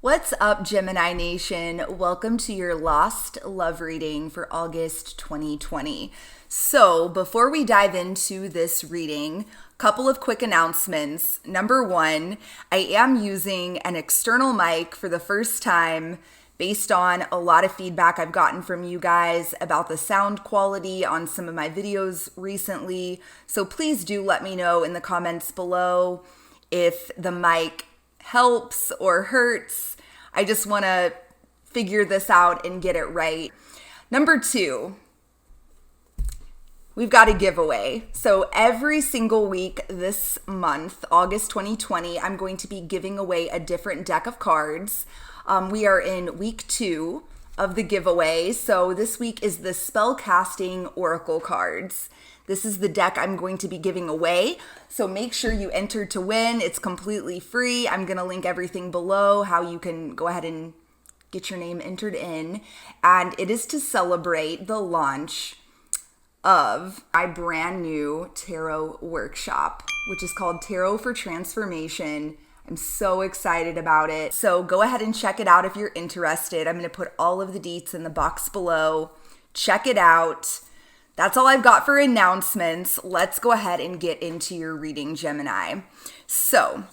What's up, Gemini Nation? Welcome to your Lost Love reading for August 2020. So, before we dive into this reading, a couple of quick announcements. Number one, I am using an external mic for the first time based on a lot of feedback I've gotten from you guys about the sound quality on some of my videos recently. So please do let me know in the comments below if the mic helps or hurts. I just want to figure this out and get it right. Number two, we've got a giveaway. So every single week this month, August 2020, I'm going to be giving away a different deck of cards. We are in week 2 of the giveaway. So this week is the Spellcasting Oracle cards. This is the deck I'm going to be giving away. So make sure you enter to win. It's completely free. I'm going to link everything below, how you can go ahead and get your name entered in. And it is to celebrate the launch of my brand new tarot workshop, which is called Tarot for Transformation. I'm so excited about it. So go ahead and check it out if you're interested. I'm going to put all of the deets in the box below. Check it out. That's all I've got for announcements. Let's go ahead and get into your reading, Gemini. So,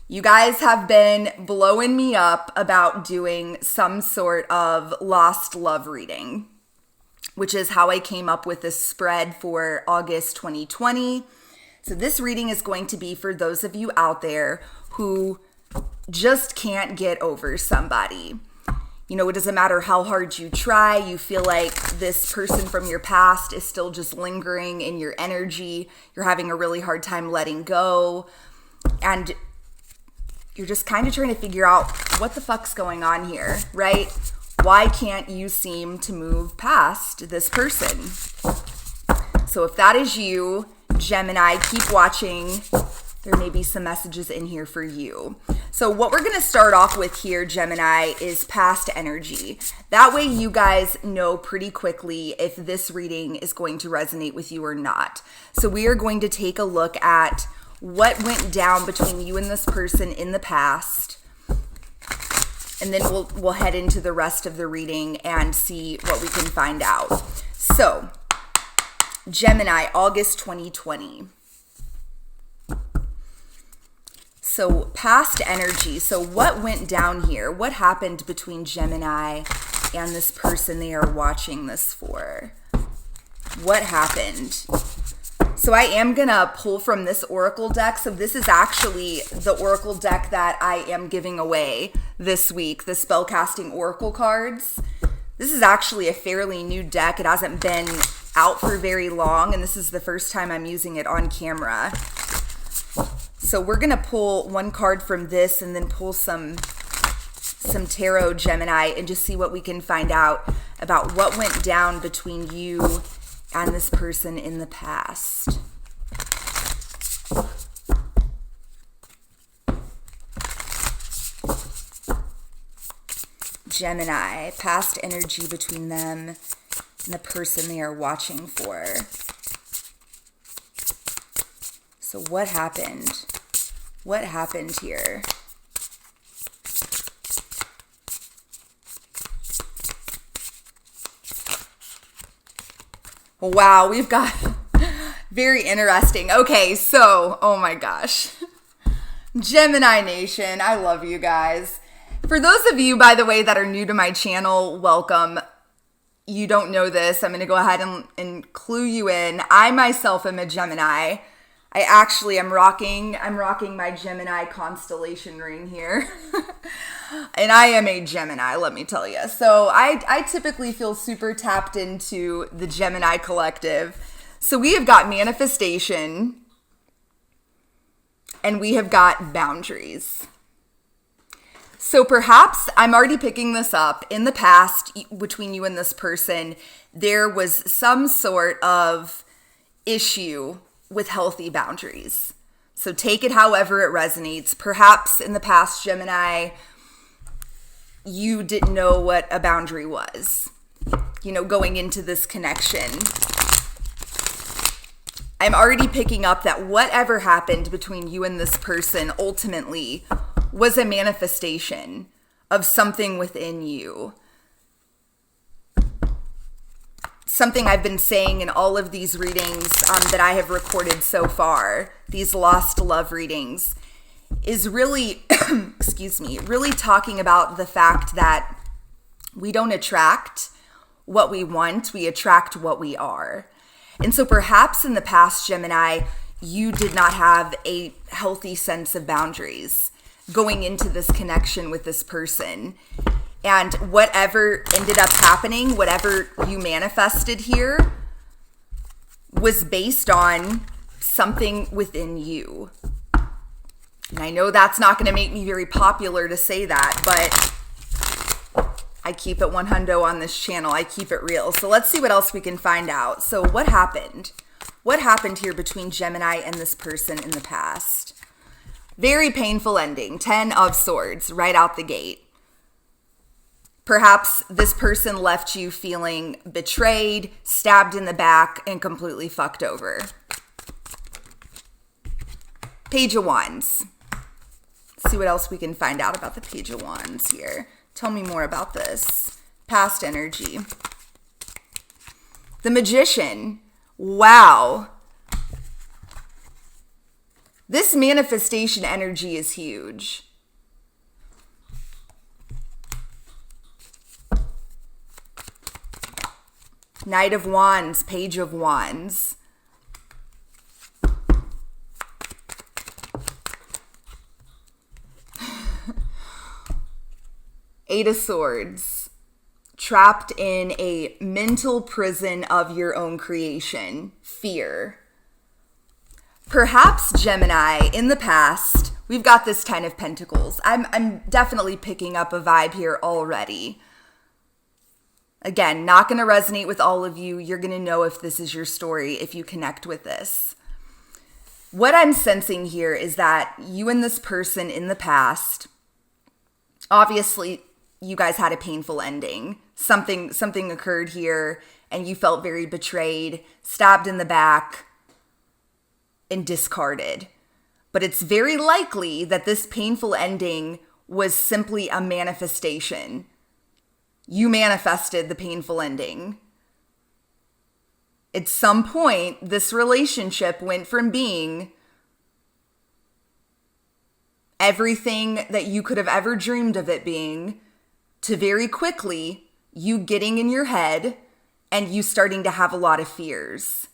you guys have been blowing me up about doing some sort of lost love reading, which is how I came up with this spread for August 2020. So this reading is going to be for those of you out there who just can't get over somebody. You know, it doesn't matter how hard you try, you feel like this person from your past is still just lingering in your energy. You're having a really hard time letting go. And you're just kind of trying to figure out what the fuck's going on here, right? Why can't you seem to move past this person? So if that is you, Gemini, keep watching. There may be some messages in here for you. So what we're going to start off with here, Gemini, is past energy. That way you guys know pretty quickly if this reading is going to resonate with you or not. So we are going to take a look at what went down between you and this person in the past. And then we'll head into the rest of the reading and see what we can find out. So, Gemini, August 2020. So past energy. So what went down here? What happened between Gemini and this person they are watching this for? What happened? So I am going to pull from this Oracle deck. So this is actually the Oracle deck that I am giving away this week, the Spellcasting Oracle cards. This is actually a fairly new deck. It hasn't been out for very long, and this is the first time I'm using it on camera. So we're going to pull one card from this and then pull some tarot, Gemini, and just see what we can find out about what went down between you and this person in the past. Gemini, past energy between them and the person they are watching for. So what happened? What happened here? Wow, we've got very interesting. Okay, so, oh my gosh. Gemini Nation, I love you guys. For those of you, by the way, that are new to my channel, welcome. You don't know this. I'm going to go ahead and clue you in. I myself am a Gemini. I'm rocking my Gemini constellation ring here. And I am a Gemini, let me tell you. So I typically feel super tapped into the Gemini collective. So we have got manifestation and we have got boundaries. So perhaps I'm already picking this up. In the past, between you and this person, there was some sort of issue with healthy boundaries. So take it however it resonates. Perhaps in the past, Gemini, you didn't know what a boundary was, going into this connection. I'm already picking up that whatever happened between you and this person ultimately was a manifestation of something within you. Something I've been saying in all of these readings that I have recorded so far, these lost love readings, is really, really talking about the fact that we don't attract what we want, we attract what we are. And so perhaps in the past, Gemini, you did not have a healthy sense of boundaries going into this connection with this person. And whatever ended up happening, whatever you manifested here, was based on something within you. And I know that's not going to make me very popular to say that, but I keep it 100 on this channel. I keep it real. So let's see what else we can find out. So what happened? What happened here between Gemini and this person in the past? Very painful ending. 10 of Swords right out the gate. Perhaps this person left you feeling betrayed, stabbed in the back, and completely fucked over. Page of Wands. Let's see what else we can find out about the Page of Wands here. Tell me more about this. Past energy. The Magician. Wow. This manifestation energy is huge. Knight of Wands, Page of Wands. Eight of Swords. Trapped in a mental prison of your own creation. Fear. Perhaps, Gemini, in the past, we've got this 10 of Pentacles. I'm definitely picking up a vibe here already. Again, not going to resonate with all of you. You're going to know if this is your story, if you connect with this. What I'm sensing here is that you and this person in the past, obviously, you guys had a painful ending. Something occurred here, and you felt very betrayed, stabbed in the back, and discarded. But it's very likely that this painful ending was simply a manifestation. You manifested the painful ending. At some point, this relationship went from being everything that you could have ever dreamed of it being to very quickly you getting in your head and you starting to have a lot of fears.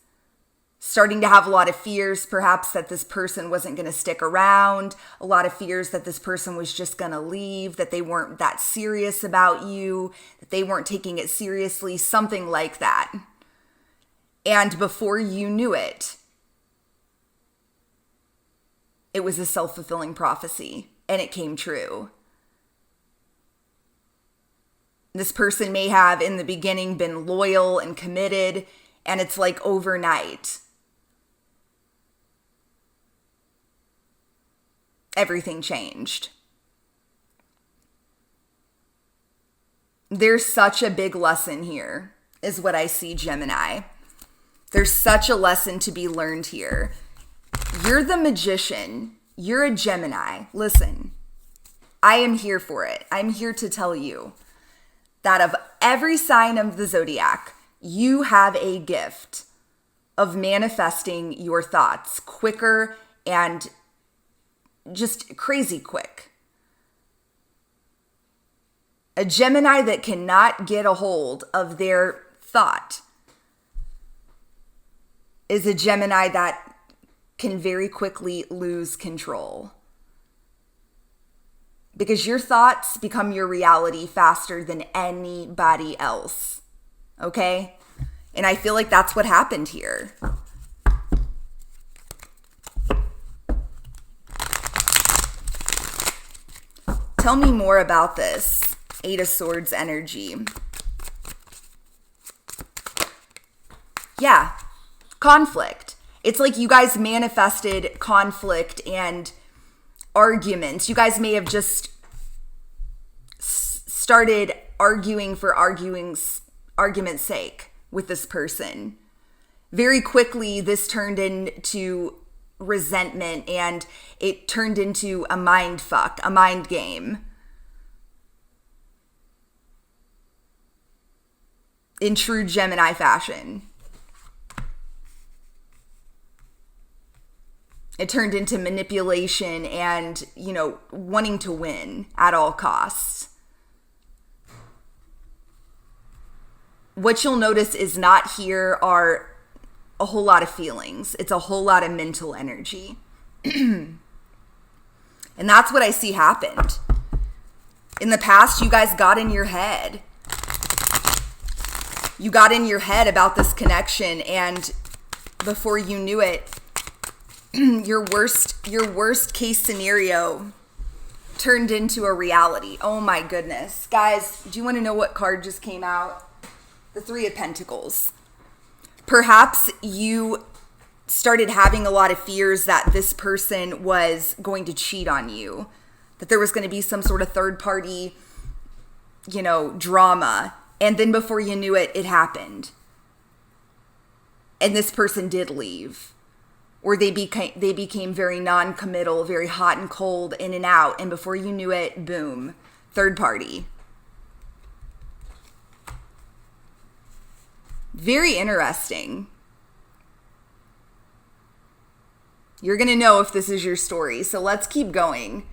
Starting to have a lot of fears, perhaps that this person wasn't going to stick around, a lot of fears that this person was just going to leave, that they weren't that serious about you, that they weren't taking it seriously, something like that. And before you knew it, it was a self-fulfilling prophecy, and it came true. This person may have, in the beginning, been loyal and committed, and it's like overnight, everything changed. There's such a big lesson here, is what I see, Gemini. There's such a lesson to be learned here. You're the Magician. You're a Gemini. Listen, I am here for it. I'm here to tell you that of every sign of the zodiac, you have a gift of manifesting your thoughts quicker and just crazy quick. A Gemini that cannot get a hold of their thought is a Gemini that can very quickly lose control. Because your thoughts become your reality faster than anybody else. Okay? And I feel like that's what happened here. Tell me more about this Eight of Swords energy. Yeah, conflict. It's like you guys manifested conflict and arguments. You guys may have just started arguing for argument's sake with this person. Very quickly, this turned into resentment, and it turned into a mind fuck, a mind game. in true Gemini fashion. It turned into manipulation and, wanting to win at all costs. What you'll notice is not here are a whole lot of feelings. It's a whole lot of mental energy. And that's what I see happened. In the past, you guys got in your head. You got in your head about this connection, and before you knew it, your worst case scenario turned into a reality. Oh my goodness. Guys, do you want to know what card just came out? The Three of Pentacles. Perhaps you started having a lot of fears that this person was going to cheat on you, that there was going to be some sort of third party, drama. And then before you knew it, it happened. And this person did leave. Or they became very non-committal, very hot and cold, in and out. And before you knew it, boom, third party. Very interesting. You're going to know if this is your story. So let's keep going.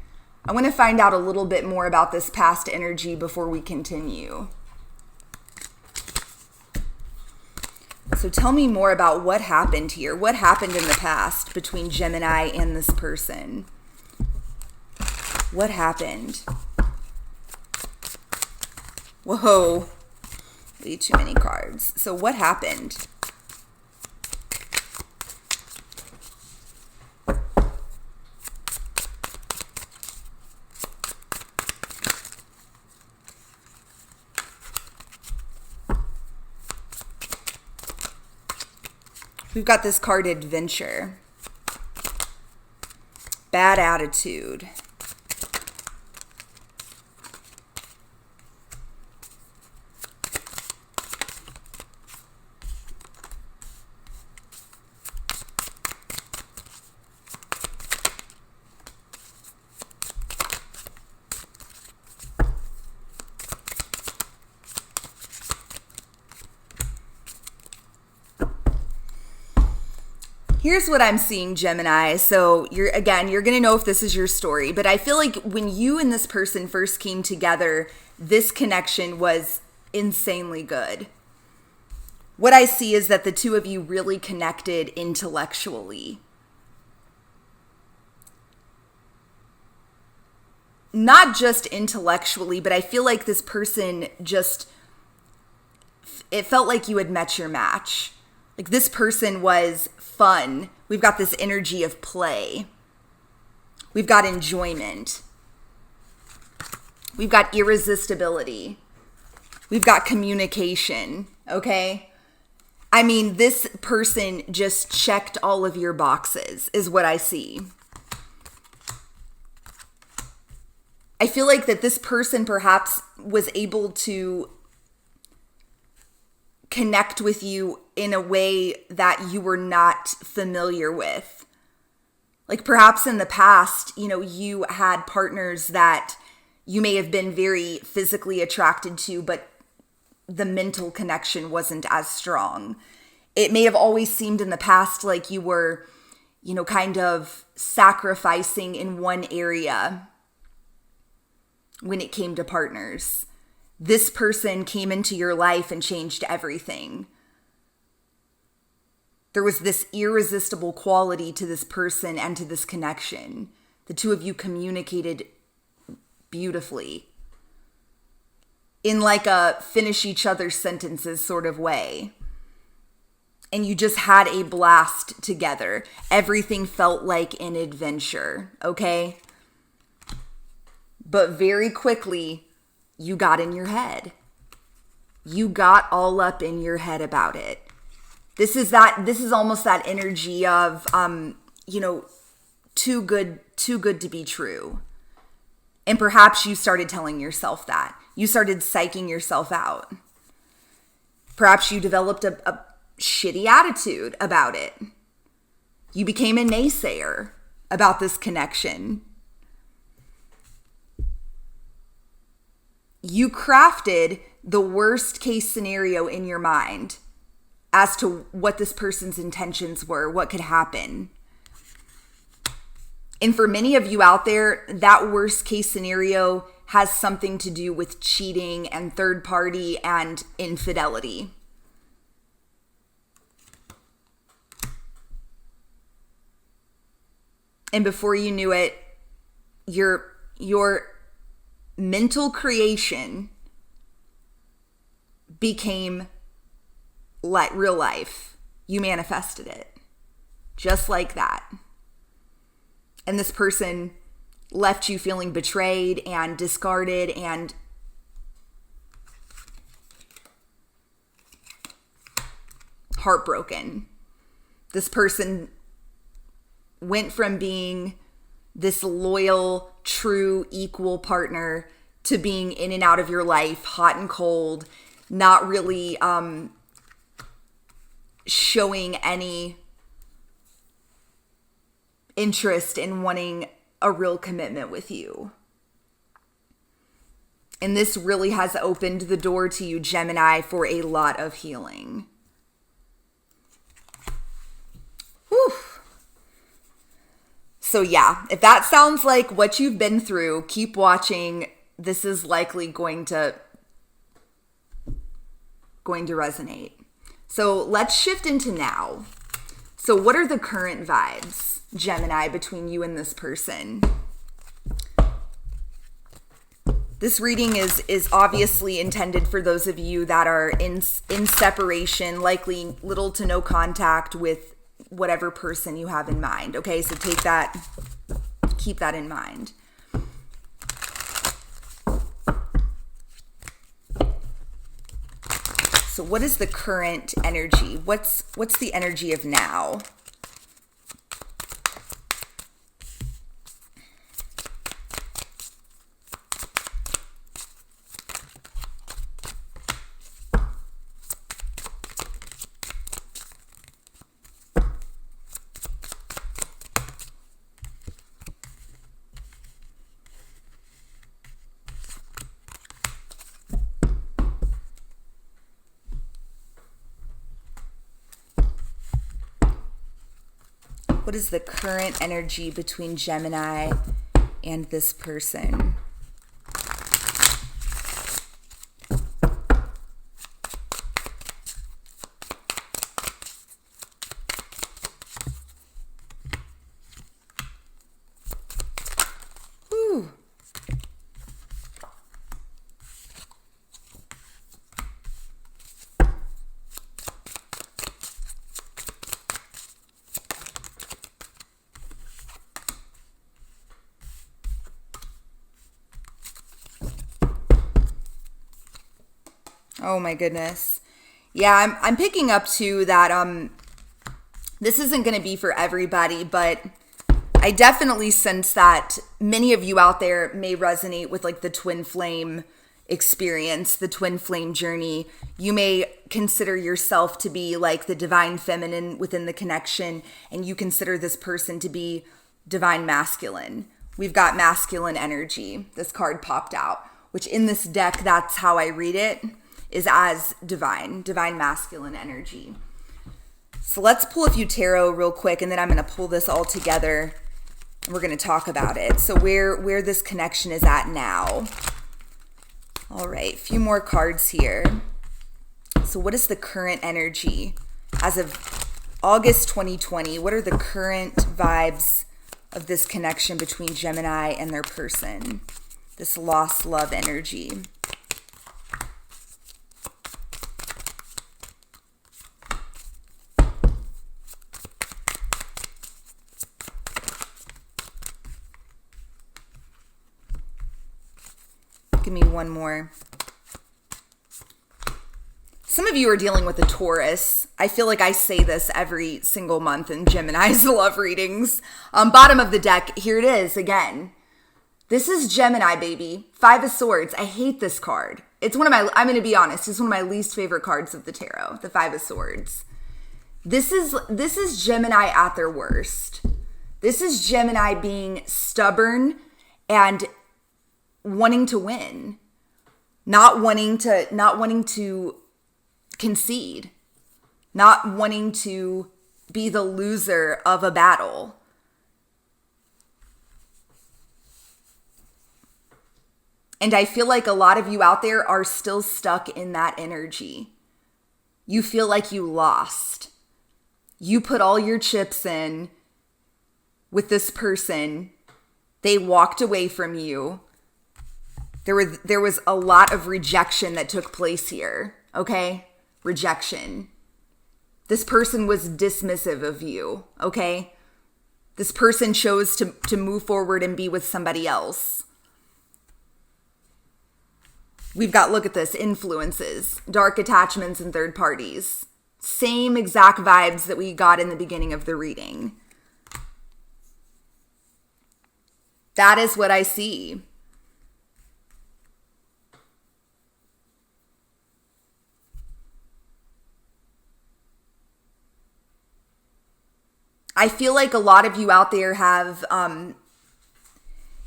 I want to find out a little bit more about this past energy before we continue. So tell me more about what happened here. What happened in the past between Gemini and this person? What happened? Whoa. Way too many cards. So what happened? We've got this card, Adventure. Bad attitude. Here's what I'm seeing, Gemini. So you're going to know if this is your story, but I feel like when you and this person first came together, this connection was insanely good. What I see is that the two of you really connected intellectually. Not just intellectually, but I feel like this person it felt like you had met your match. Like this person was fun. We've got this energy of play. We've got enjoyment. We've got irresistibility. We've got communication, okay? I mean, this person just checked all of your boxes, is what I see. I feel like that this person perhaps was able to connect with you in a way that you were not familiar with. Like perhaps in the past, you had partners that you may have been very physically attracted to, but the mental connection wasn't as strong. It may have always seemed in the past like you were, kind of sacrificing in one area when it came to partners. This person came into your life and changed everything. There was this irresistible quality to this person and to this connection. The two of you communicated beautifully in like a finish each other's sentences sort of way. And you just had a blast together. Everything felt like an adventure, okay? But very quickly, you got in your head. You got all up in your head about it. This is almost that energy of, too good to be true. And perhaps you started telling yourself that. You started psyching yourself out. Perhaps you developed a shitty attitude about it. You became a naysayer about this connection. You crafted the worst case scenario in your mind as to what this person's intentions were, what could happen. And for many of you out there, that worst case scenario has something to do with cheating and third party and infidelity. And before you knew it, your mental creation became like real life. You manifested it just like that. And this person left you feeling betrayed and discarded and heartbroken. This person went from being this loyal, true, equal partner to being in and out of your life, hot and cold, not really showing any interest in wanting a real commitment with you. And this really has opened the door to you, Gemini, for a lot of healing. Whew. So yeah, if that sounds like what you've been through, keep watching. This is likely going to resonate. So let's shift into now. So what are the current vibes, Gemini, between you and this person? This reading is obviously intended for those of you that are in separation, likely little to no contact with whatever person you have in mind. Okay, so keep that in mind. So what is the current energy? What's the energy of now? What is the current energy between Gemini and this person? Whew. Oh my goodness. Yeah, I'm picking up too that this isn't going to be for everybody, but I definitely sense that many of you out there may resonate with like the twin flame experience, the twin flame journey. You may consider yourself to be like the divine feminine within the connection, and you consider this person to be divine masculine. We've got masculine energy. This card popped out, which in this deck, that's how I read it, is as divine masculine energy. So let's pull a few tarot real quick, and then I'm going to pull this all together and we're going to talk about it. So where this connection is at now. All right, a few more cards here. So what is the current energy as of August 2020? What are the current vibes of this connection between Gemini and their person? This lost love energy. Give me one more. Some of you are dealing with a Taurus. I feel like I say this every single month in Gemini's love readings. Bottom of the deck, here it is again. This is Gemini, baby. 5 of Swords. I hate this card. It's one of my, I'm going to be honest, it's one of my least favorite cards of the tarot, the 5 of Swords. This is Gemini at their worst. This is Gemini being stubborn and wanting to win, not wanting to concede, not wanting to be the loser of a battle. And I feel like a lot of you out there are still stuck in that energy. You feel like you lost. You put all your chips in with this person. They walked away from you. There was a lot of rejection that took place here, okay? Rejection. This person was dismissive of you, okay? This person chose to move forward and be with somebody else. We've got, look at this, influences, dark attachments, and third parties. Same exact vibes that we got in the beginning of the reading. That is what I see. I feel like a lot of you out there have,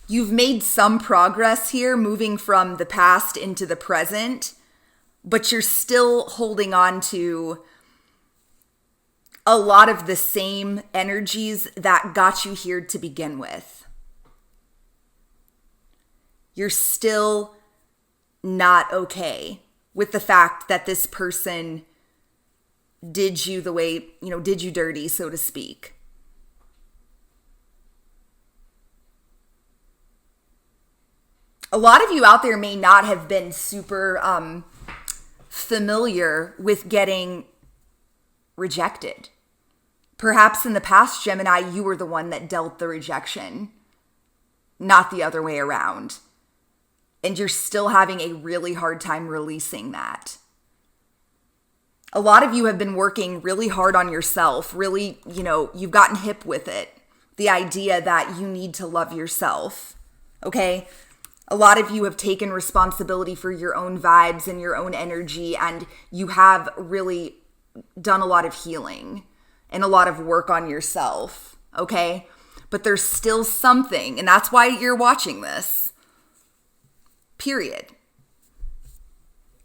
you've made some progress here, moving from the past into the present, but you're still holding on to a lot of the same energies that got you here to begin with. You're still not okay with the fact that this person did you the way, did you dirty, so to speak. A lot of you out there may not have been super familiar with getting rejected. Perhaps in the past, Gemini, you were the one that dealt the rejection, not the other way around. And you're still having a really hard time releasing that. A lot of you have been working really hard on yourself, really, you've gotten hip with it. The idea that you need to love yourself, okay? A lot of you have taken responsibility for your own vibes and your own energy, and you have really done a lot of healing and a lot of work on yourself, okay? But there's still something, and that's why you're watching this. Period.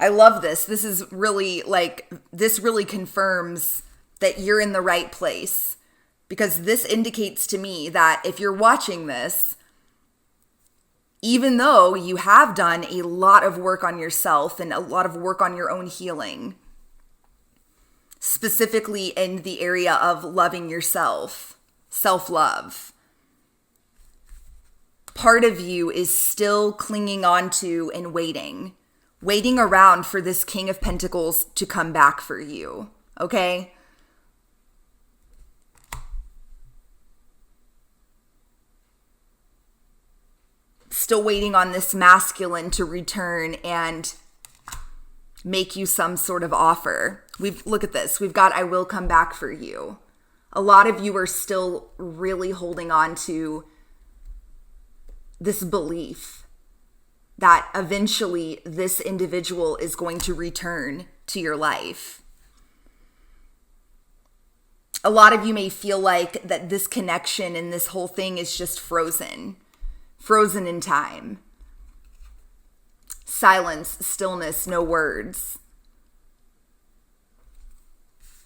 I love this. This is really this really confirms that you're in the right place, because this indicates to me that if you're watching this, even though you have done a lot of work on yourself and a lot of work on your own healing, specifically in the area of loving yourself, self-love, part of you is still clinging on to and waiting around for this King of Pentacles to come back for you, okay? Still waiting on this masculine to return and make you some sort of offer. Look at this. We've got, I will come back for you. A lot of you are still really holding on to this belief that eventually this individual is going to return to your life. A lot of you may feel like that this connection and this whole thing is just frozen in time. Silence, stillness, no words.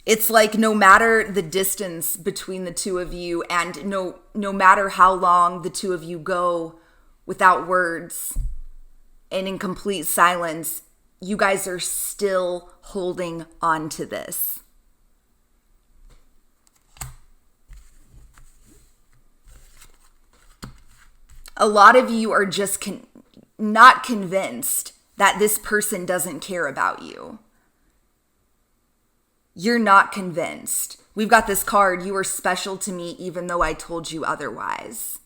It's like no matter the distance between the two of you, and no matter how long the two of you go without words and in complete silence, you guys are still holding on to this. A lot of you are just not convinced that this person doesn't care about you. You're not convinced. We've got this card, you are special to me even though I told you otherwise.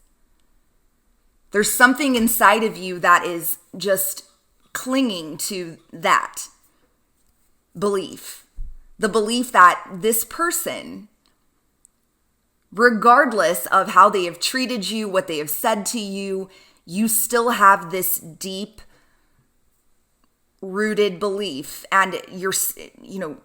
There's something inside of you that is just clinging to that belief. The belief that this person, regardless of how they have treated you, what they have said to you, you still have this deep rooted belief, and you're, in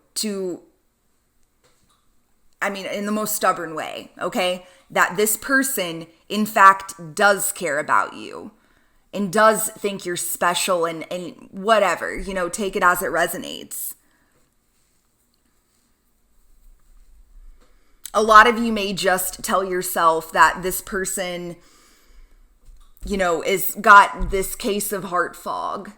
the most stubborn way, okay? That this person, in fact, does care about you. and does think you're special and whatever, you know, take it as it resonates. A lot of you may just tell yourself that this person, you know, is got this case of heart fog.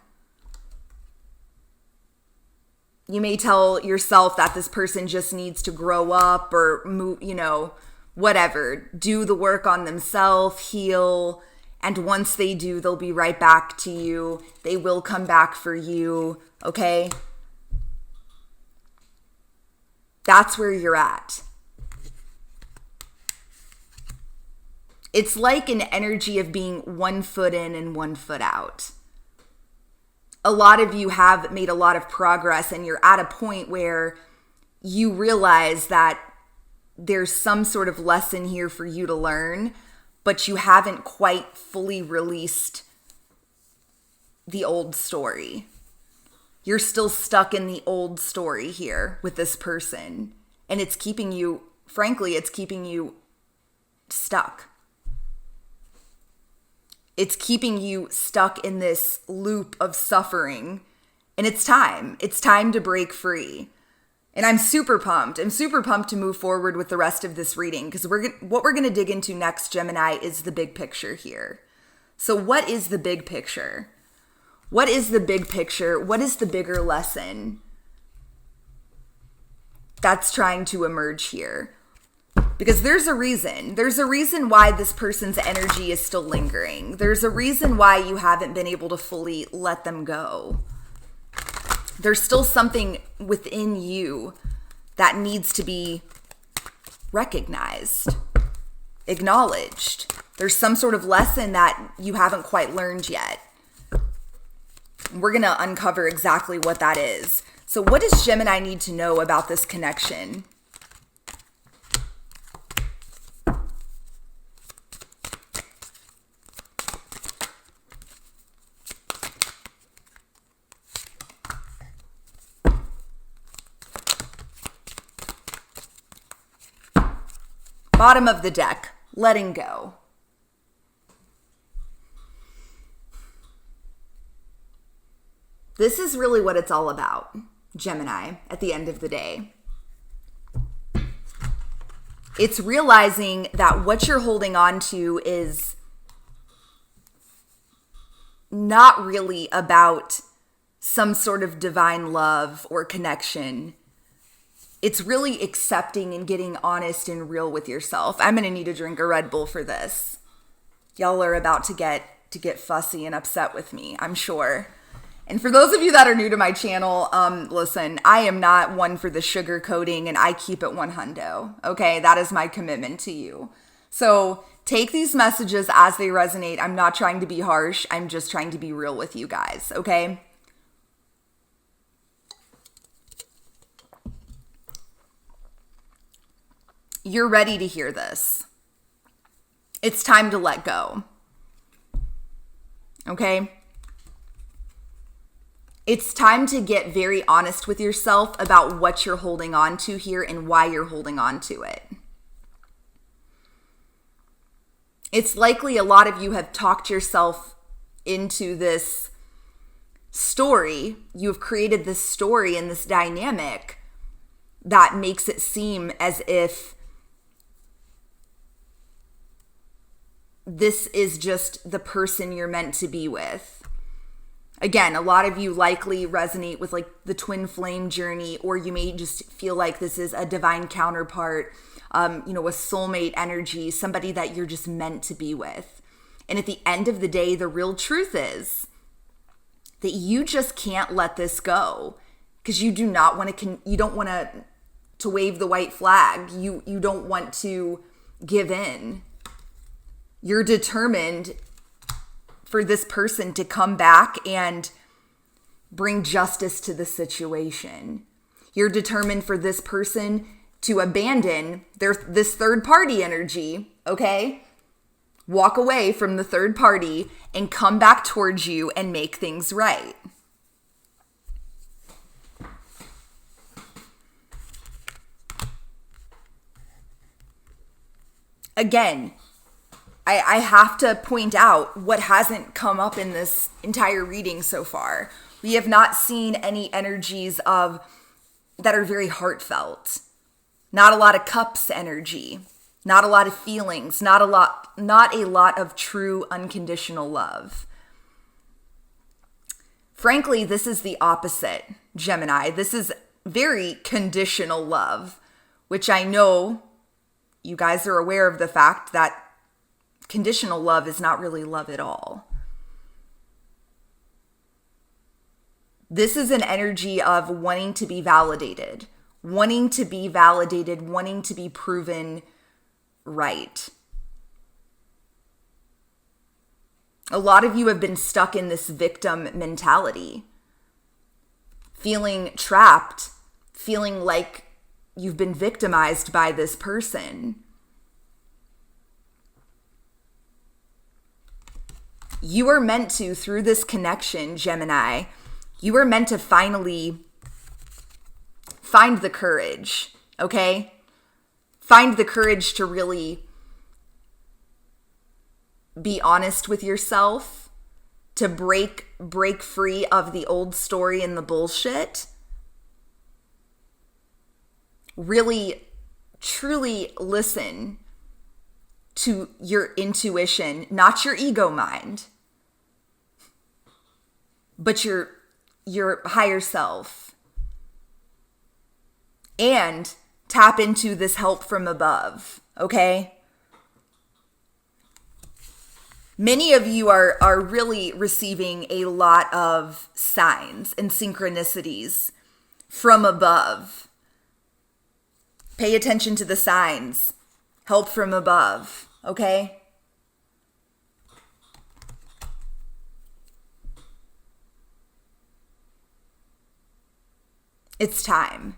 You may tell yourself that this person just needs to grow up or move, you know, whatever, do the work on themselves, heal. And once they do, they'll be right back to you. They will come back for you, okay? That's where you're at. It's like an energy of being 1 foot in and 1 foot out. A lot of you have made a lot of progress and you're at a point where you realize that there's some sort of lesson here for you to learn, but you haven't quite fully released the old story. You're still stuck in the old story here with this person. And it's keeping you, frankly, it's keeping you stuck. It's keeping you stuck in this loop of suffering. And it's time. It's time to break free. And I'm super pumped. I'm super pumped to move forward with the rest of this reading because what we're going to dig into next, Gemini, is the big picture here. So what is the big picture? What is the big picture? What is the bigger lesson that's trying to emerge here? Because there's a reason. There's a reason why this person's energy is still lingering. There's a reason why you haven't been able to fully let them go. There's still something within you that needs to be recognized, acknowledged. There's some sort of lesson that you haven't quite learned yet. We're going to uncover exactly what that is. So what does Gemini need to know about this connection? Bottom of the deck, letting go. This is really what it's all about, Gemini, at the end of the day. It's realizing that what you're holding on to is not really about some sort of divine love or connection. It's really accepting and getting honest and real with yourself. I'm going to need to drink a Red Bull for this. Y'all are about to get fussy and upset with me, I'm sure. And for those of you that are new to my channel, listen, I am not one for the sugar coating and I keep it 100. Okay, that is my commitment to you. So take these messages as they resonate. I'm not trying to be harsh. I'm just trying to be real with you guys, okay? You're ready to hear this. It's time to let go. Okay? It's time to get very honest with yourself about what you're holding on to here and why you're holding on to it. It's likely a lot of you have talked yourself into this story. You have created this story and this dynamic that makes it seem as if this is just the person you're meant to be with. Again, a lot of you likely resonate with like the twin flame journey, or you may just feel like this is a divine counterpart, a soulmate energy, somebody that you're just meant to be with. And at the end of the day, the real truth is that you just can't let this go because you do not want to, you don't want to wave the white flag. You don't want to give in. You're determined for this person to come back and bring justice to the situation. You're determined for this person to abandon this third party energy, okay? Walk away from the third party and come back towards you and make things right. Again, I have to point out what hasn't come up in this entire reading so far. We have not seen any energies that are very heartfelt. Not a lot of cups energy. Not a lot of feelings. Not a lot of true unconditional love. Frankly, this is the opposite, Gemini. This is very conditional love, which I know you guys are aware of the fact that conditional love is not really love at all. This is an energy of wanting to be validated, wanting to be proven right. A lot of you have been stuck in this victim mentality, feeling trapped, feeling like you've been victimized by this person. You are meant to, through this connection, Gemini, you are meant to finally find the courage, okay? Find the courage to really be honest with yourself, to break free of the old story and the bullshit. Really, truly listen to your intuition, not your ego mind, but your higher self. And tap into this help from above, okay? Many of you are really receiving a lot of signs and synchronicities from above. Pay attention to the signs. Help from above, okay? It's time.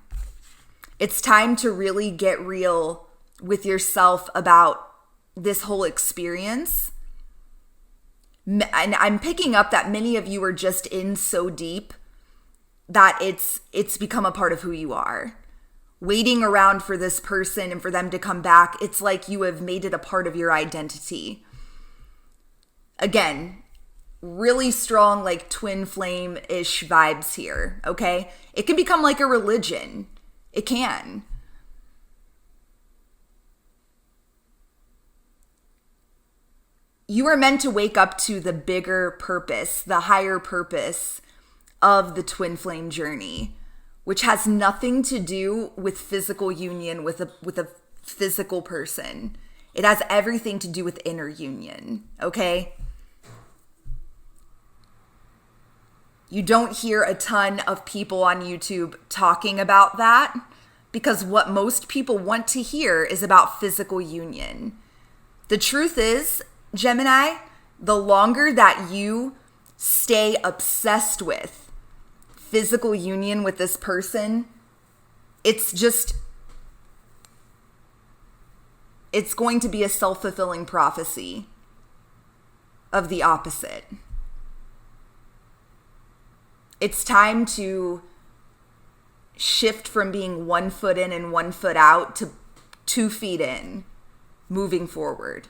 It's time to really get real with yourself about this whole experience. And I'm picking up that many of you are just in so deep that it's become a part of who you are. Waiting around for this person and for them to come back, it's like you have made it a part of your identity. Again, really strong, like twin flame-ish vibes here, okay? It can become like a religion. It can. You are meant to wake up to the bigger purpose, the higher purpose of the twin flame journey, which has nothing to do with physical union with a physical person. It has everything to do with inner union, okay? You don't hear a ton of people on YouTube talking about that because what most people want to hear is about physical union. The truth is, Gemini, the longer that you stay obsessed with physical union with this person, it's going to be a self-fulfilling prophecy of the opposite. It's time to shift from being 1 foot in and 1 foot out to 2 feet in, moving forward.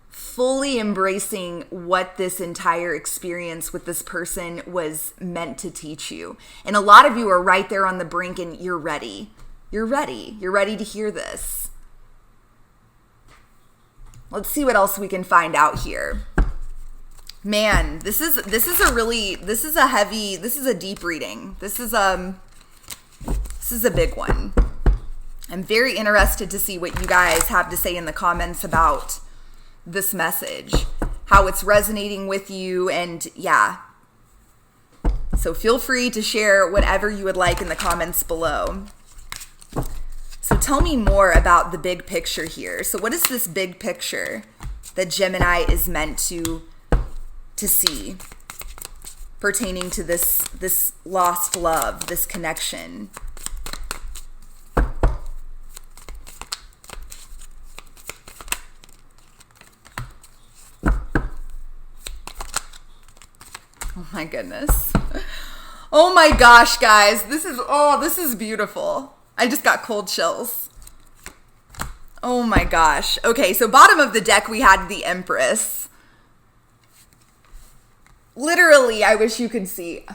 Fully embracing what this entire experience with this person was meant to teach you. And a lot of you are right there on the brink and you're ready. You're ready. You're ready to hear this. Let's see what else we can find out here. Man, this is a deep reading. This is a big one. I'm very interested to see what you guys have to say in the comments about this message, how it's resonating with you, and yeah. So feel free to share whatever you would like in the comments below. So tell me more about the big picture here. So what is this big picture that Gemini is meant to see pertaining to this lost love, this connection? Oh my goodness. Oh my gosh, guys. This is beautiful. I just got cold chills. Oh my gosh. Okay, so bottom of the deck, we had the Empress. Literally, I wish you could see.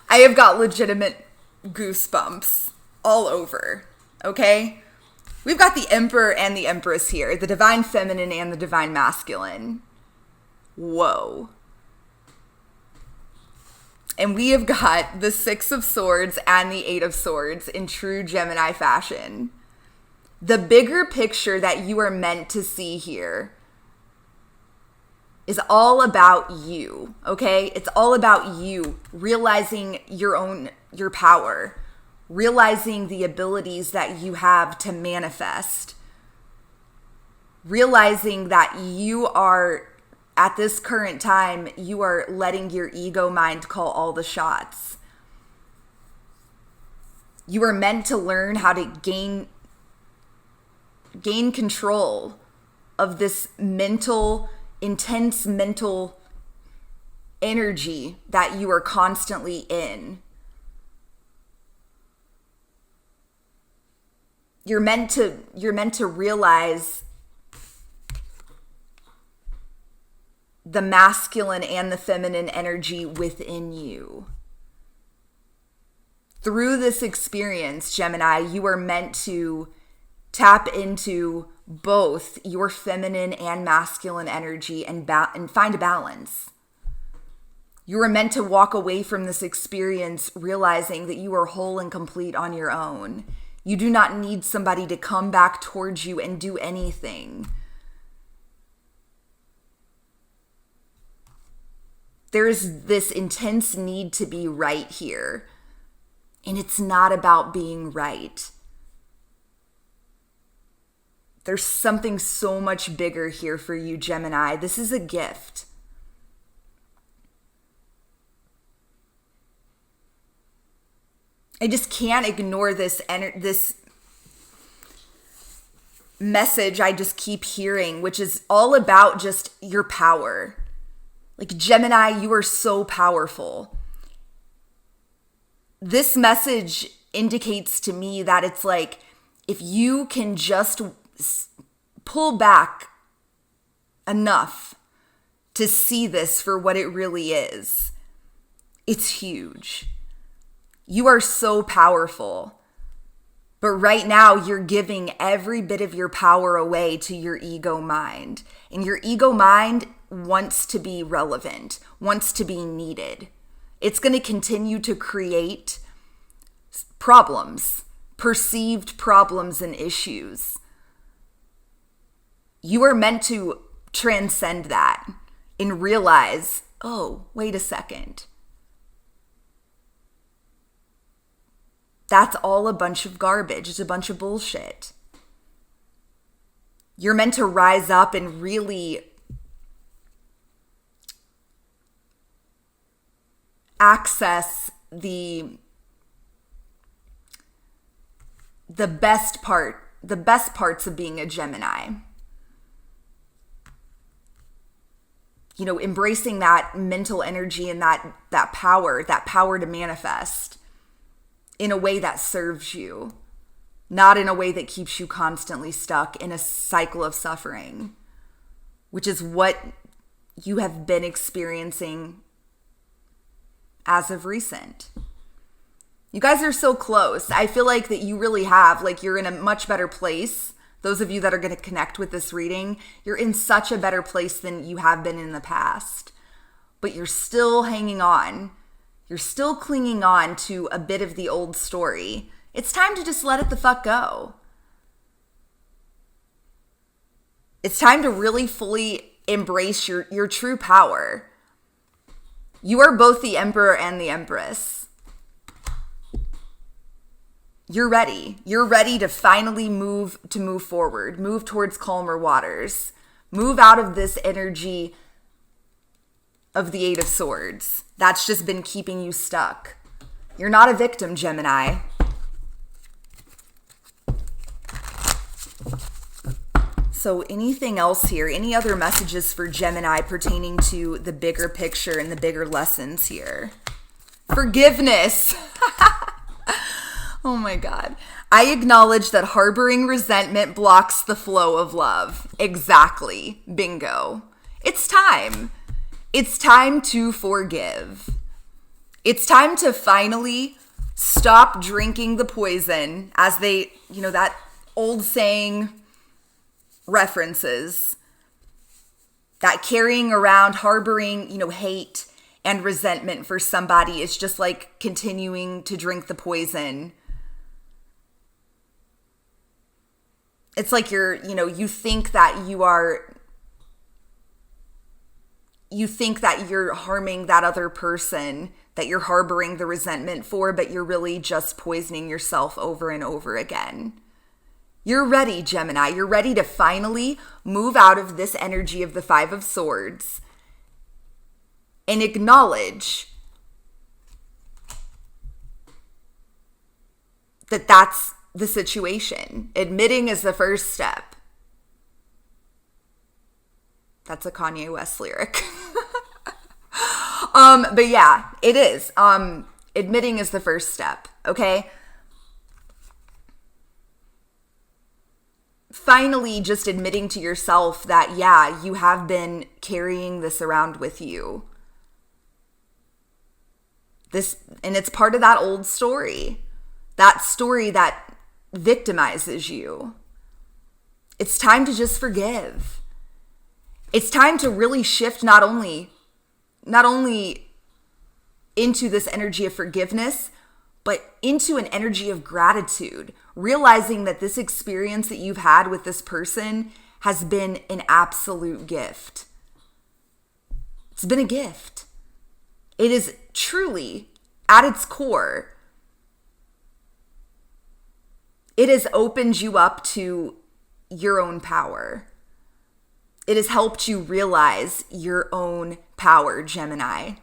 I have got legitimate goosebumps all over, okay? We've got the Emperor and the Empress here, the divine feminine and the divine masculine. Whoa. And we have got the Six of Swords and the Eight of Swords in true Gemini fashion. The bigger picture that you are meant to see here is all about you, okay? It's all about you realizing your power, realizing the abilities that you have to manifest, realizing that you are, at this current time, you are letting your ego mind call all the shots. You are meant to learn how to gain control of this intense mental energy that you are constantly in. You're meant to realize the masculine and the feminine energy within you. Through this experience, Gemini, you are meant to tap into both your feminine and masculine energy and find a balance. You are meant to walk away from this experience realizing that you are whole and complete on your own. You do not need somebody to come back towards you and do anything. There is this intense need to be right here. And it's not about being right. There's something so much bigger here for you, Gemini. This is a gift. I just can't ignore this message I just keep hearing, which is all about just your power. Like, Gemini, you are so powerful. This message indicates to me that it's like, if you can just pull back enough to see this for what it really is, it's huge. You are so powerful. But right now, you're giving every bit of your power away to your ego mind. And your ego mind wants to be relevant, wants to be needed. It's going to continue to create problems, perceived problems and issues. You are meant to transcend that and realize, oh, wait a second. That's all a bunch of garbage. It's a bunch of bullshit. You're meant to rise up and really access the best parts of being a Gemini. You know, embracing that mental energy and that power to manifest in a way that serves you, not in a way that keeps you constantly stuck in a cycle of suffering, which is what you have been experiencing as of recent. You guys are so close. I feel like that you really have, like, you're in a much better place. Those of you that are going to connect with this reading, you're in such a better place than you have been in the past. But you're still hanging on. You're still clinging on to a bit of the old story. It's time to just let it the fuck go. It's time to really fully embrace your true power. You are both the Emperor and the Empress. You're ready. You're ready to finally move forward, move towards calmer waters, move out of this energy of the Eight of Swords. That's just been keeping you stuck. You're not a victim, Gemini. So anything else here? Any other messages for Gemini pertaining to the bigger picture and the bigger lessons here? Forgiveness. Oh my God. I acknowledge that harboring resentment blocks the flow of love. Exactly. Bingo. It's time. It's time to forgive. It's time to finally stop drinking the poison, as they, that old saying references. That carrying around, harboring, hate and resentment for somebody is just like continuing to drink the poison. It's like you think that you're harming that other person that you're harboring the resentment for, but you're really just poisoning yourself over and over again. You're ready, Gemini. You're ready to finally move out of this energy of the Five of Swords and acknowledge that that's the situation. Admitting is the first step. That's a Kanye West lyric. But yeah, it is. Admitting is the first step, okay? Finally, just admitting to yourself that, yeah, you have been carrying this around with you. And it's part of that old story. That story that victimizes you. It's time to just forgive. It's time to really shift not only into this energy of forgiveness, but into an energy of gratitude, realizing that this experience that you've had with this person has been an absolute gift. It's been a gift. It is truly, at its core, it has opened you up to your own power. It has helped you realize your own power, Gemini.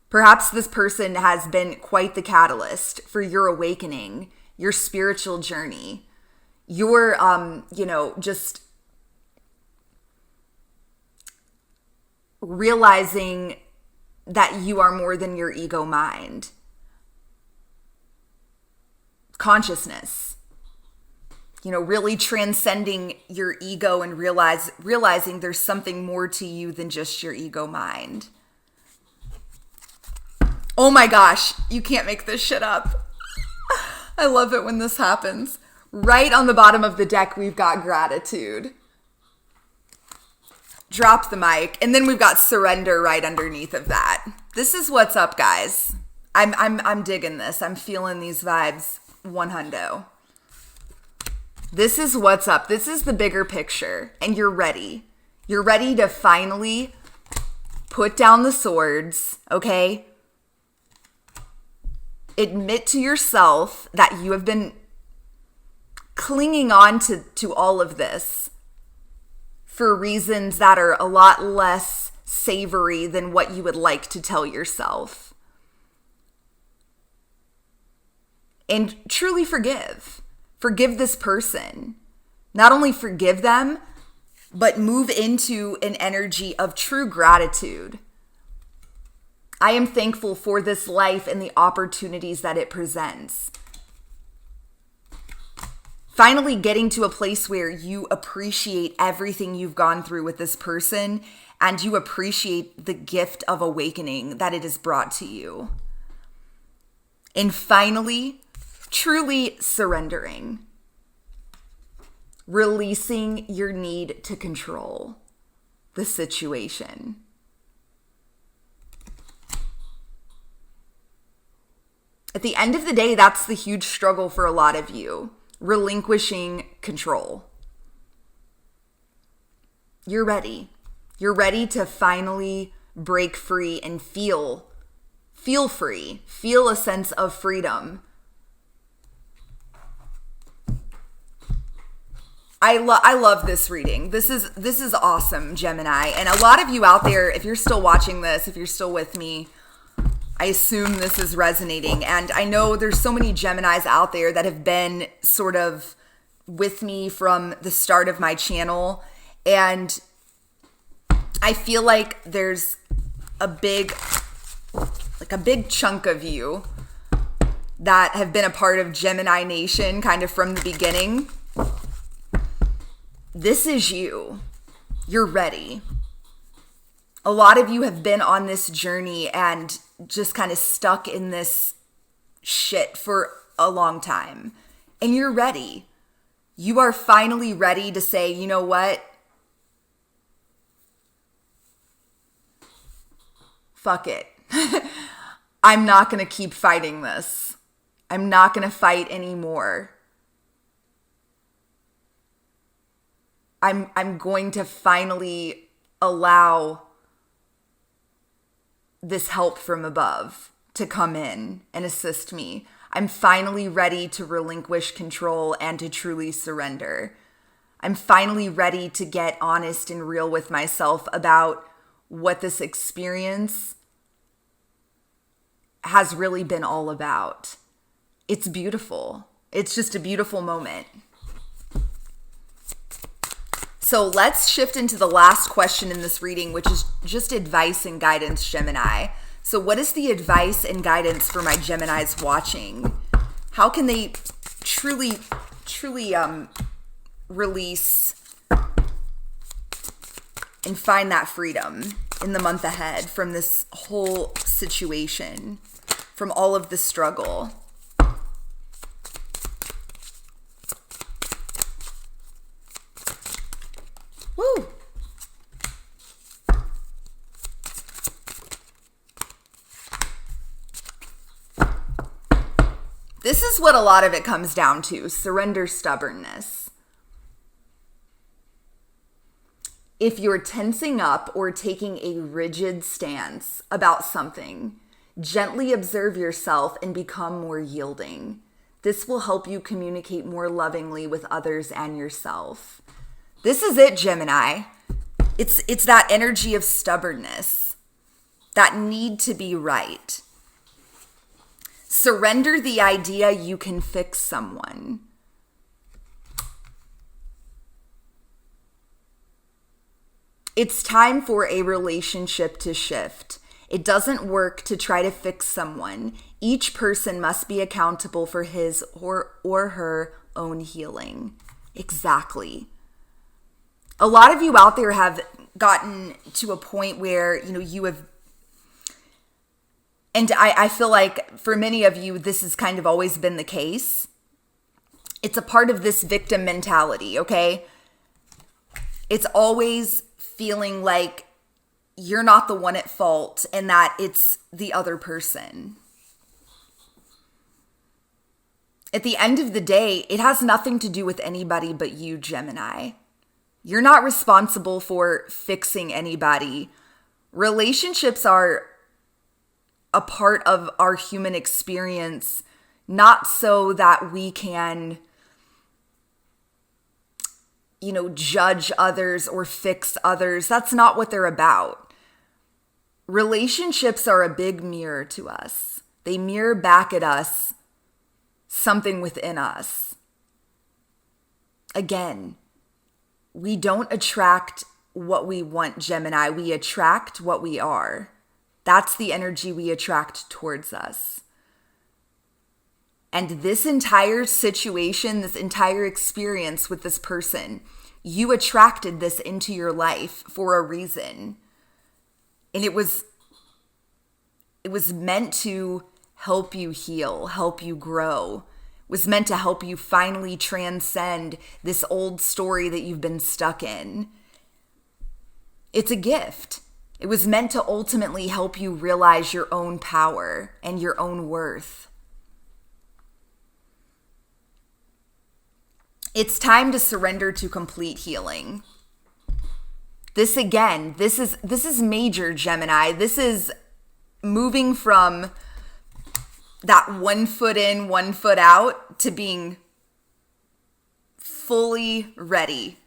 Perhaps this person has been quite the catalyst for your awakening, your spiritual journey, your, just realizing that you are more than your ego mind. Consciousness, really transcending your ego and realizing there's something more to you than just your ego mind. Oh my gosh, you can't make this shit up. I love it when this happens. Right on the bottom of the deck, we've got gratitude. Drop the mic. And then we've got surrender right underneath of that. This is what's up, guys. I'm digging this. I'm feeling these vibes 100. This is what's up. This is the bigger picture. And you're ready. You're ready to finally put down the swords, okay? Admit to yourself that you have been clinging on to all of this for reasons that are a lot less savory than what you would like to tell yourself. And truly forgive. Forgive this person. Not only forgive them, but move into an energy of true gratitude. I am thankful for this life and the opportunities that it presents. Finally getting to a place where you appreciate everything you've gone through with this person and you appreciate the gift of awakening that it has brought to you. And finally, truly surrendering. Releasing your need to control the situation. At the end of the day, that's the huge struggle for a lot of you. Relinquishing control. You're ready. You're ready to finally break free and feel free. Feel a sense of freedom. I love this reading. This is awesome, Gemini. And a lot of you out there, if you're still watching this, if you're still with me, I assume this is resonating. And I know there's so many Geminis out there that have been sort of with me from the start of my channel. And I feel like there's a big chunk of you that have been a part of Gemini Nation kind of from the beginning, this is you. You're ready. A lot of you have been on this journey and just kind of stuck in this shit for a long time. And you're ready. You are finally ready to say, you know what? Fuck it. I'm not going to keep fighting this. I'm not going to fight anymore. I'm going to finally allow this help from above to come in and assist me. I'm finally ready to relinquish control and to truly surrender. I'm finally ready to get honest and real with myself about what this experience has really been all about. It's beautiful. It's just a beautiful moment. So let's shift into the last question in this reading, which is just advice and guidance, Gemini. So what is the advice and guidance for my Geminis watching? How can they truly release and find that freedom in the month ahead from this whole situation, from all of the struggle? Woo! This is what a lot of it comes down to: surrender, stubbornness. If you're tensing up or taking a rigid stance about something, gently observe yourself and become more yielding. This will help you communicate more lovingly with others and yourself. This is it, Gemini. It's that energy of stubbornness, that need to be right. Surrender the idea you can fix someone. It's time for a relationship to shift. It doesn't work to try to fix someone. Each person must be accountable for his or her own healing. Exactly. A lot of you out there have gotten to a point where, you have, and I feel like for many of you, this has kind of always been the case. It's a part of this victim mentality, okay? It's always feeling like you're not the one at fault and that it's the other person. At the end of the day, it has nothing to do with anybody but you, Gemini. You're not responsible for fixing anybody. Relationships are a part of our human experience, not so that we can, judge others or fix others. That's not what they're about. Relationships are a big mirror to us. They mirror back at us something within us. Again, we don't attract what we want, Gemini. We attract what we are. That's the energy we attract towards us. And this entire situation, this entire experience with this person, you attracted this into your life for a reason. And it was meant to help you heal, help you grow. It was meant to help you finally transcend this old story that you've been stuck in. It's a gift. It was meant to ultimately help you realize your own power and your own worth. It's time to surrender to complete healing. This is major, Gemini. This is moving from that 1 foot in, 1 foot out to being fully ready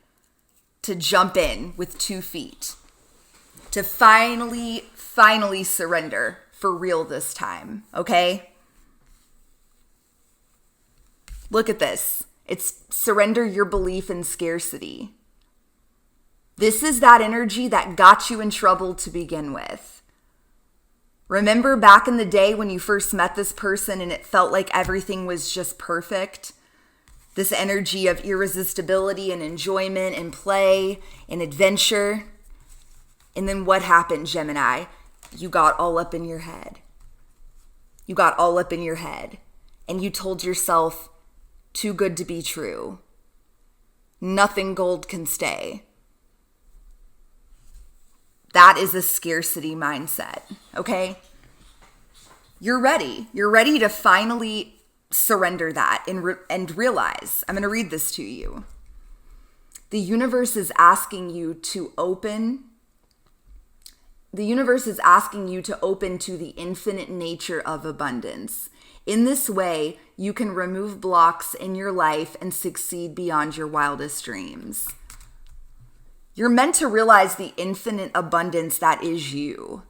to jump in with 2 feet. To finally surrender for real this time, okay? Look at this. It's surrender your belief in scarcity. This is that energy that got you in trouble to begin with. Remember back in the day when you first met this person and it felt like everything was just perfect? This energy of irresistibility and enjoyment and play and adventure. And then what happened, Gemini? You got all up in your head. You got all up in your head. And you told yourself, too good to be true. Nothing gold can stay. That is a scarcity mindset, okay? You're ready. You're ready to finally surrender that and realize. I'm going to read this to you. The universe is asking you to open. The universe is asking you to open to the infinite nature of abundance. In this way, you can remove blocks in your life and succeed beyond your wildest dreams. You're meant to realize the infinite abundance that is you.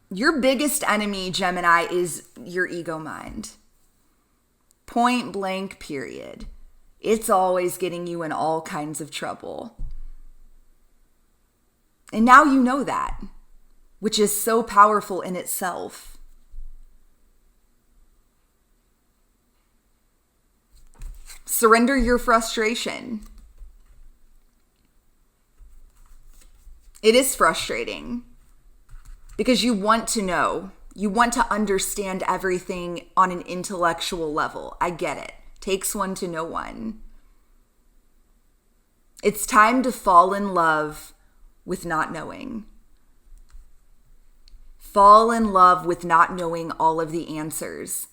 Your biggest enemy, Gemini, is your ego mind. Point blank, period. It's always getting you in all kinds of trouble. And now you know that, which is so powerful in itself. Surrender your frustration. It is frustrating because you want to know. You want to understand everything on an intellectual level. I get it. Takes one to know one. It's time to fall in love with not knowing. Fall in love with not knowing all of the answers.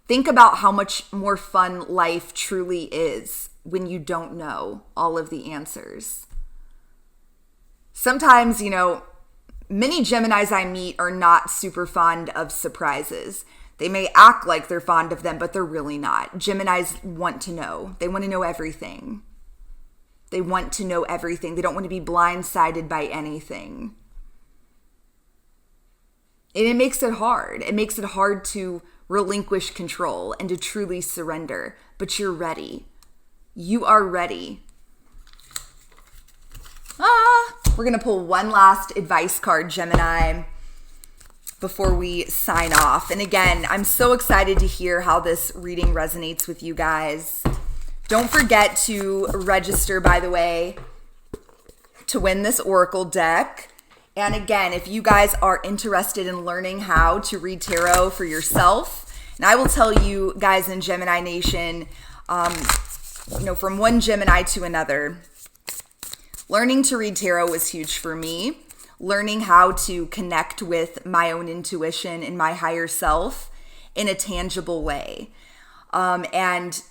Think about how much more fun life truly is when you don't know all of the answers. Sometimes, many Geminis I meet are not super fond of surprises. They may act like they're fond of them, but they're really not. Geminis want to know. They want to know everything. They want to know everything. They don't want to be blindsided by anything. And it makes it hard. It makes it hard to relinquish control and to truly surrender. But you're ready. You are ready. We're going to pull one last advice card, Gemini, before we sign off. And again, I'm so excited to hear how this reading resonates with you guys. Don't forget to register, by the way, to win this Oracle deck. And again, if you guys are interested in learning how to read tarot for yourself, and I will tell you guys in Gemini Nation, from one Gemini to another, learning to read tarot was huge for me. Learning how to connect with my own intuition and my higher self in a tangible way. And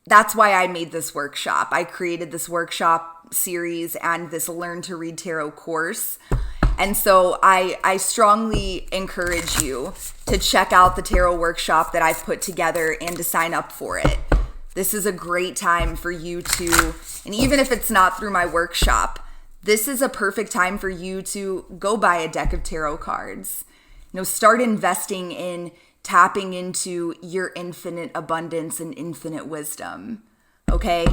that's why I made this workshop. I created this workshop series and this Learn to Read Tarot course. And so I strongly encourage you to check out the tarot workshop that I've put together and to sign up for it. This is a great time for you to, and even if it's not through my workshop, this is a perfect time for you to go buy a deck of tarot cards. Start investing in tapping into your infinite abundance and infinite wisdom, okay?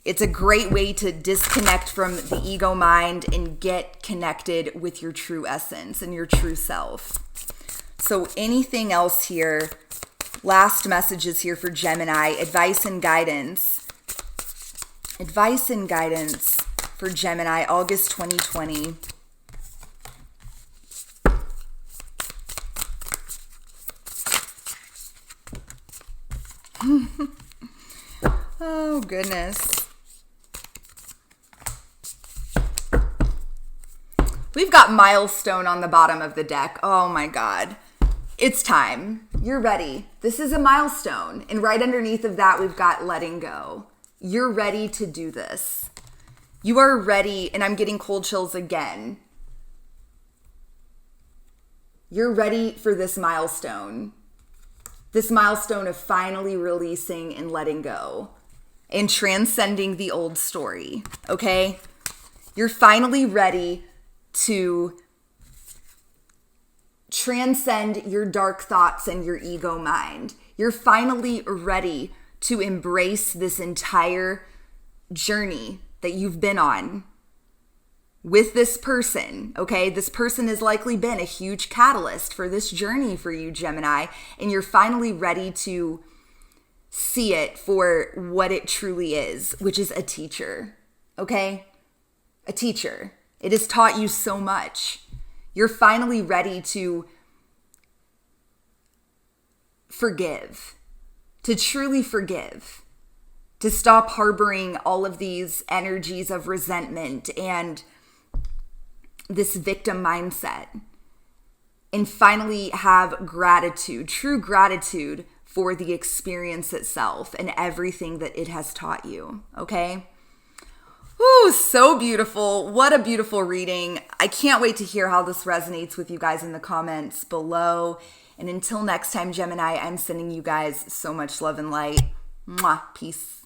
It's a great way to disconnect from the ego mind and get connected with your true essence and your true self. So anything else here? Last messages here for Gemini. Advice and guidance. Advice and guidance for Gemini, August 2020. Oh, goodness. We've got milestone on the bottom of the deck. Oh my God. It's time. You're ready. This is a milestone. And right underneath of that, we've got letting go. You're ready to do this. You are ready. And I'm getting cold chills again. You're ready for this milestone. This milestone of finally releasing and letting go and transcending the old story, okay? You're finally ready to transcend your dark thoughts and your ego mind. You're finally ready to embrace this entire journey that you've been on with this person, okay? This person has likely been a huge catalyst for this journey for you, Gemini, and you're finally ready to see it for what it truly is, which is a teacher, okay? A teacher. It has taught you so much. You're finally ready to forgive, to truly forgive, to stop harboring all of these energies of resentment and this victim mindset, and finally have gratitude, true gratitude for the experience itself and everything that it has taught you, okay? Ooh, so beautiful. What a beautiful reading. I can't wait to hear how this resonates with you guys in the comments below. And until next time, Gemini, I'm sending you guys so much love and light. Mwah. Peace.